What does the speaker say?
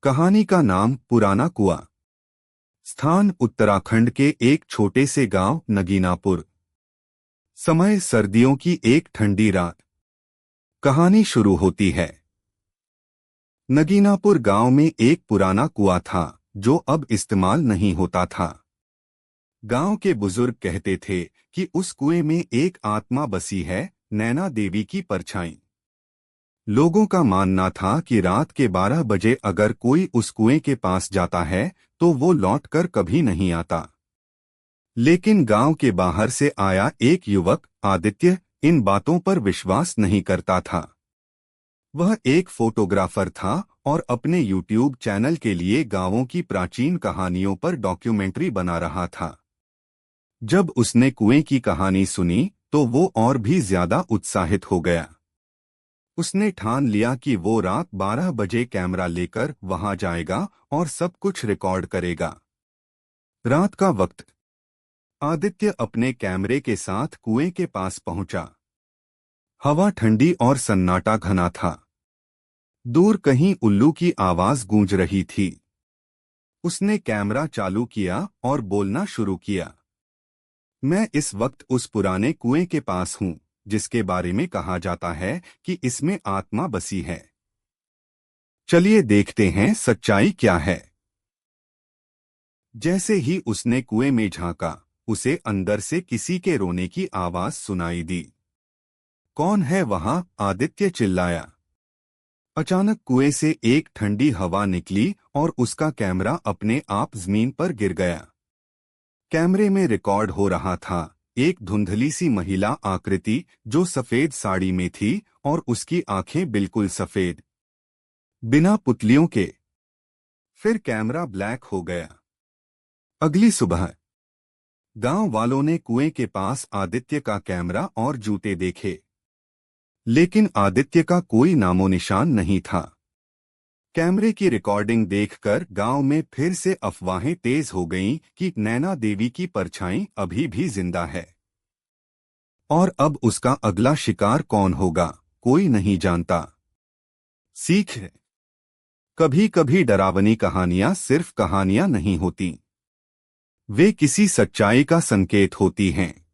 कहानी का नाम पुराना कुआं। स्थान उत्तराखंड के एक छोटे से गांव नगीनापुर। समय सर्दियों की एक ठंडी रात। कहानी शुरू होती है। नगीनापुर गांव में एक पुराना कुआं था जो अब इस्तेमाल नहीं होता था। गांव के बुजुर्ग कहते थे कि उस कुएं में एक आत्मा बसी है, नैना देवी की परछाई। लोगों का मानना था कि रात के 12 बजे अगर कोई उस कुएं के पास जाता है तो वो लौटकर कभी नहीं आता। लेकिन गांव के बाहर से आया एक युवक आदित्य इन बातों पर विश्वास नहीं करता था। वह एक फोटोग्राफर था और अपने YouTube चैनल के लिए गांवों की प्राचीन कहानियों पर डॉक्यूमेंट्री बना रहा था। जब उसने कुएं की कहानी सुनी तो वो और भी ज्यादा उत्साहित हो गया। उसने ठान लिया कि वो रात 12 बजे कैमरा लेकर वहां जाएगा और सब कुछ रिकॉर्ड करेगा। रात का वक्त। आदित्य अपने कैमरे के साथ कुएं के पास पहुंचा। हवा ठंडी और सन्नाटा घना था। दूर कहीं उल्लू की आवाज गूंज रही थी। उसने कैमरा चालू किया और बोलना शुरू किया। मैं इस वक्त उस पुराने कुएं के पास हूं जिसके बारे में कहा जाता है कि इसमें आत्मा बसी है। चलिए देखते हैं सच्चाई क्या है। जैसे ही उसने कुएं में झांका, उसे अंदर से किसी के रोने की आवाज सुनाई दी। कौन है वहां? आदित्य चिल्लाया। अचानक कुएं से एक ठंडी हवा निकली और उसका कैमरा अपने आप जमीन पर गिर गया। कैमरे में रिकॉर्ड हो रहा था एक धुंधली सी महिला आकृति जो सफेद साड़ी में थी और उसकी आंखें बिल्कुल सफेद, बिना पुतलियों के। फिर कैमरा ब्लैक हो गया। अगली सुबह गांव वालों ने कुएं के पास आदित्य का कैमरा और जूते देखे, लेकिन आदित्य का कोई नामो निशान नहीं था। कैमरे की रिकॉर्डिंग देखकर गांव में फिर से अफवाहें तेज हो गईं कि नैना देवी की परछाई अभी भी जिंदा है। और अब उसका अगला शिकार कौन होगा, कोई नहीं जानता। सीख है, कभी कभी डरावनी कहानियां सिर्फ कहानियां नहीं होती, वे किसी सच्चाई का संकेत होती हैं।